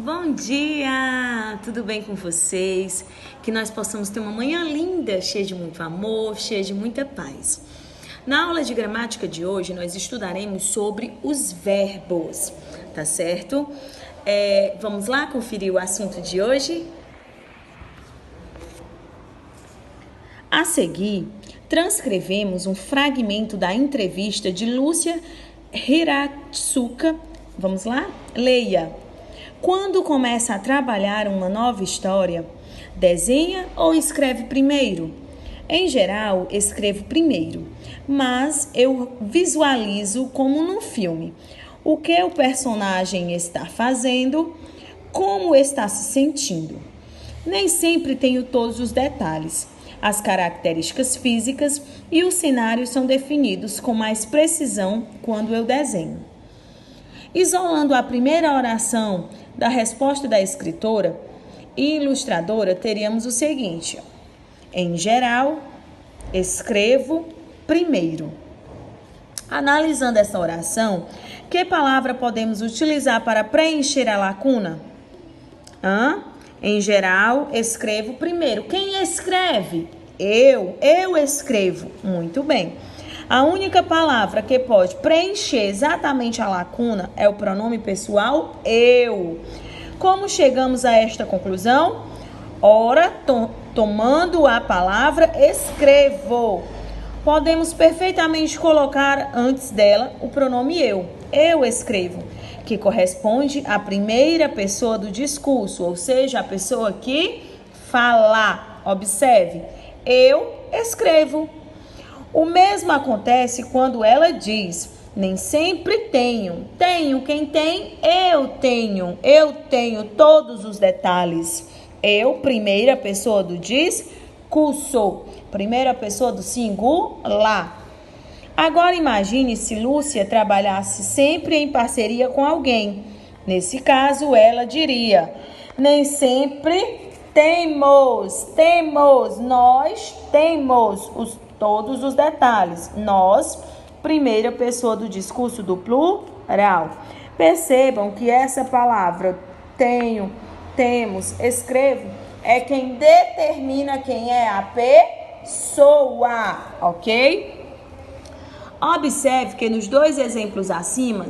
Bom dia! Tudo bem com vocês? Que nós possamos ter uma manhã linda, cheia de muito amor, cheia de muita paz. Na aula de gramática de hoje, nós estudaremos sobre os verbos, tá certo? Vamos lá conferir o assunto de hoje? A seguir, transcrevemos um fragmento da entrevista de Lúcia Hiratsuka. Vamos lá? Leia. Quando começa a trabalhar uma nova história, desenha ou escreve primeiro? Em geral, escrevo primeiro, mas eu visualizo como num filme. O que o personagem está fazendo, como está se sentindo. Nem sempre tenho todos os detalhes. As características físicas e os cenários são definidos com mais precisão quando eu desenho. Isolando a primeira oração da resposta da escritora e ilustradora, teríamos o seguinte: em geral, escrevo primeiro. Analisando essa oração, que palavra podemos utilizar para preencher a lacuna? Em geral, escrevo primeiro. Quem escreve? Eu escrevo. Muito bem. A única palavra que pode preencher exatamente a lacuna é o pronome pessoal eu. Como chegamos a esta conclusão? Ora, tomando a palavra escrevo. Podemos perfeitamente colocar antes dela o pronome eu. Eu escrevo, que corresponde à primeira pessoa do discurso, ou seja, a pessoa que fala. Observe, eu escrevo. O mesmo acontece quando ela diz, nem sempre tenho. Tenho, quem tem? Eu tenho. Eu tenho todos os detalhes. Eu, primeira pessoa do discurso. Primeira pessoa do singular. Agora imagine se Lúcia trabalhasse sempre em parceria com alguém. Nesse caso, ela diria, nem sempre temos, nós temos todos os detalhes. Nós, primeira pessoa do discurso do plural. Percebam que essa palavra tenho, temos, escrevo, é quem determina quem é a pessoa, ok? Observe que nos dois exemplos acima,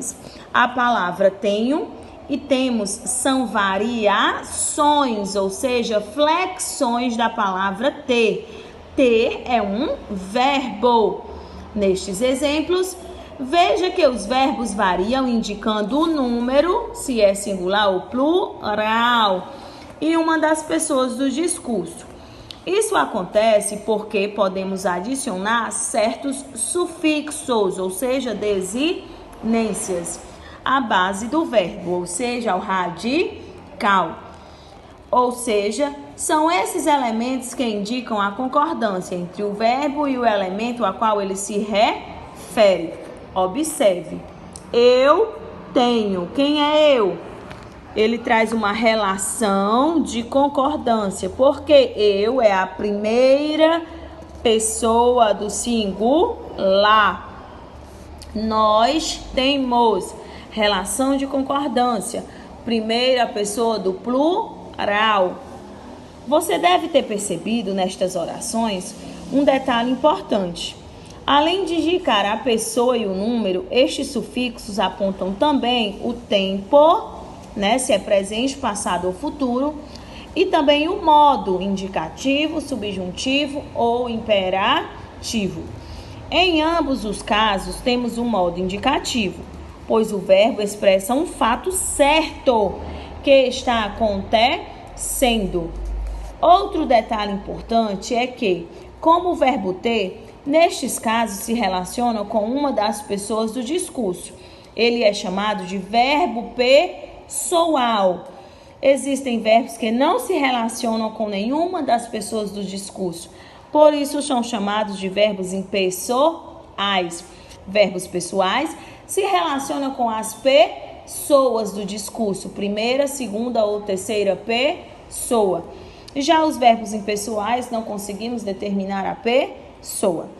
a palavra tenho e temos são variações, ou seja, flexões da palavra ter. Ter é um verbo. Nestes exemplos, veja que os verbos variam indicando o número, se é singular ou plural, e uma das pessoas do discurso. Isso acontece porque podemos adicionar certos sufixos, ou seja, desinências, à base do verbo, ou seja, ao radical. Ou seja, são esses elementos que indicam a concordância entre o verbo e o elemento a qual ele se refere. Observe, eu tenho. Quem é eu? Ele traz uma relação de concordância, porque eu é a primeira pessoa do singular. Nós temos relação de concordância, primeira pessoa do plural. Você deve ter percebido nestas orações um detalhe importante. Além de indicar a pessoa e o número, estes sufixos apontam também o tempo, se é presente, passado ou futuro, e também o modo indicativo, subjuntivo ou imperativo. Em ambos os casos, temos um modo indicativo, pois o verbo expressa um fato certo que está acontecendo. Outro detalhe importante é que, como o verbo ter, nestes casos se relaciona com uma das pessoas do discurso. Ele é chamado de verbo pessoal. Existem verbos que não se relacionam com nenhuma das pessoas do discurso. Por isso, são chamados de verbos impessoais. Verbos pessoais se relacionam com as pessoas do discurso, primeira, segunda ou terceira pessoa. Já os verbos impessoais não conseguimos determinar a pessoa.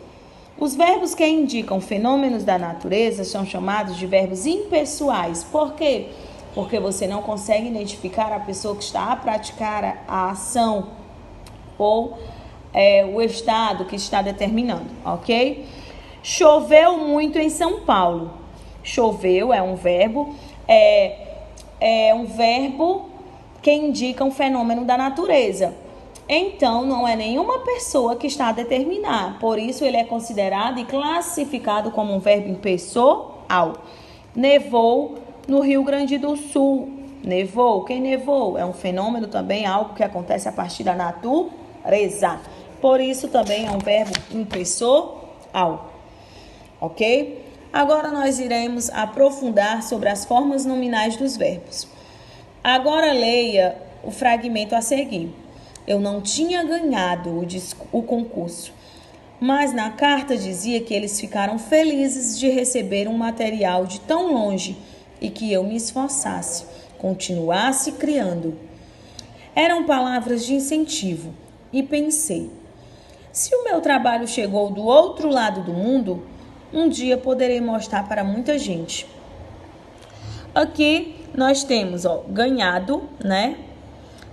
Os verbos que indicam fenômenos da natureza são chamados de verbos impessoais. Por quê? porque você não consegue identificar a pessoa que está a praticar a ação ou o estado que está determinando, ok? Choveu muito em São Paulo. Choveu é um verbo, é um verbo que indica um fenômeno da natureza. Então, não é nenhuma pessoa que está a determinar. Por isso, ele é considerado e classificado como um verbo impessoal. Nevou no Rio Grande do Sul. Nevou. Quem nevou? É um fenômeno também, algo que acontece a partir da natureza. Por isso, também é um verbo impessoal. Ok? Agora, nós iremos aprofundar sobre as formas nominais dos verbos. Agora, leia o fragmento a seguir. Eu não tinha ganhado o concurso, mas na carta dizia que eles ficaram felizes de receber um material de tão longe e que eu me esforçasse, continuasse criando. Eram palavras de incentivo e pensei, se o meu trabalho chegou do outro lado do mundo, um dia poderei mostrar para muita gente. Aqui nós temos ganhado, né?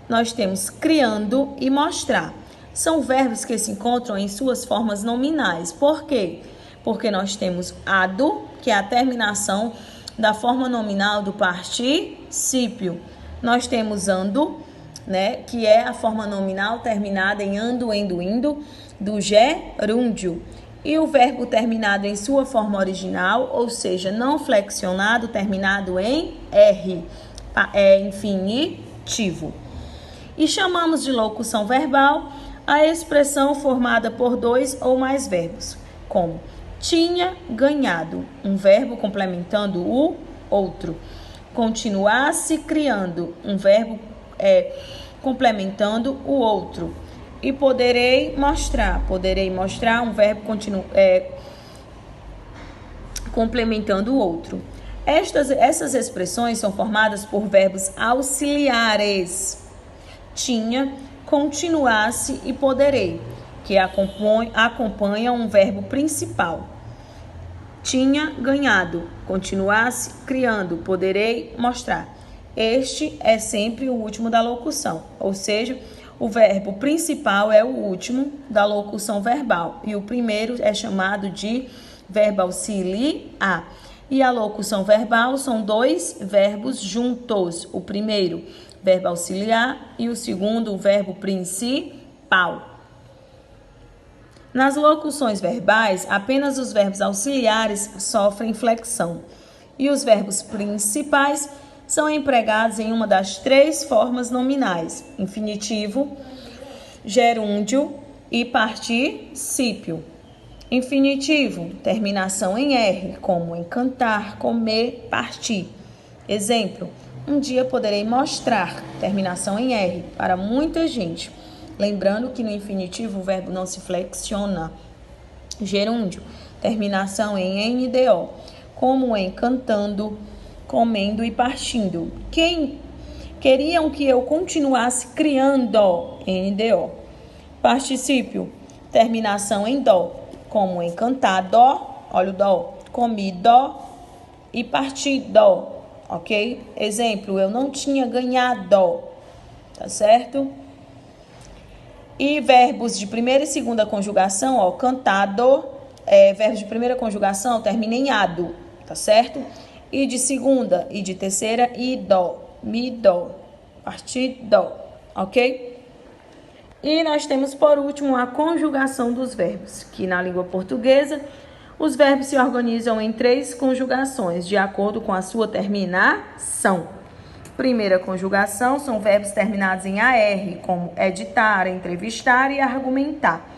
Nós temos criando e mostrar. São verbos que se encontram em suas formas nominais. Por quê? Porque nós temos ado, que é a terminação da forma nominal do particípio. Nós temos ando, né, que é a forma nominal terminada em ando, endo, indo, do gerúndio. E o verbo terminado em sua forma original, ou seja, não flexionado, terminado em R, é infinitivo. E chamamos de locução verbal a expressão formada por dois ou mais verbos, como tinha ganhado, um verbo complementando o outro. Continuasse criando, um verbo complementando o outro. E poderei mostrar, um verbo complementando o outro. Essas expressões são formadas por verbos auxiliares. Tinha, continuasse e poderei, que acompanham um verbo principal. Tinha ganhado, continuasse criando, poderei mostrar. Este é sempre o último da locução, ou seja, o verbo principal é o último da locução verbal e o primeiro é chamado de verbo auxiliar. E a locução verbal são dois verbos juntos. O primeiro, verbo auxiliar, e o segundo, o verbo principal. Nas locuções verbais, apenas os verbos auxiliares sofrem flexão. E os verbos principais são empregados em uma das três formas nominais: infinitivo, gerúndio e particípio. Infinitivo, terminação em R, como em cantar, comer, partir. Exemplo, um dia poderei mostrar, terminação em R, para muita gente. Lembrando que no infinitivo o verbo não se flexiona. Gerúndio, terminação em NDO, como em cantando, comendo e partindo. Queriam que eu continuasse criando, NDO. Particípio, terminação em dó, como em cantar, dó, olha o dó, comi, dó e partir, dó, ok? Exemplo, eu não tinha ganhado, tá certo? E verbos de primeira e segunda conjugação, cantado, verbos de primeira conjugação termina em ado, tá certo? E de segunda e de terceira, idó, mi, dó, partir, dó, ok? E nós temos, por último, a conjugação dos verbos, que na língua portuguesa, os verbos se organizam em três conjugações, de acordo com a sua terminação. Primeira conjugação são verbos terminados em AR, como editar, entrevistar e argumentar.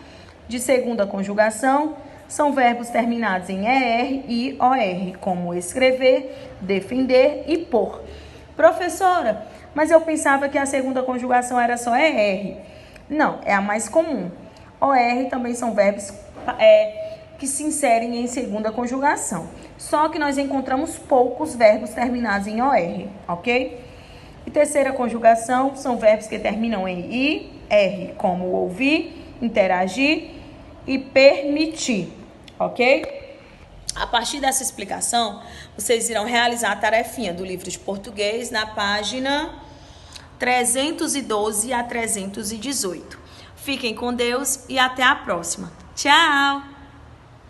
De segunda conjugação, são verbos terminados em ER e OR, como escrever, defender e pôr. Professora, mas eu pensava que a segunda conjugação era só ER. Não, é a mais comum. OR também são verbos que se inserem em segunda conjugação. Só que nós encontramos poucos verbos terminados em OR, ok? E terceira conjugação são verbos que terminam em IR, como ouvir, interagir e permitir, ok? A partir dessa explicação, vocês irão realizar a tarefinha do livro de português na página 312 a 318. Fiquem com Deus e até a próxima. Tchau!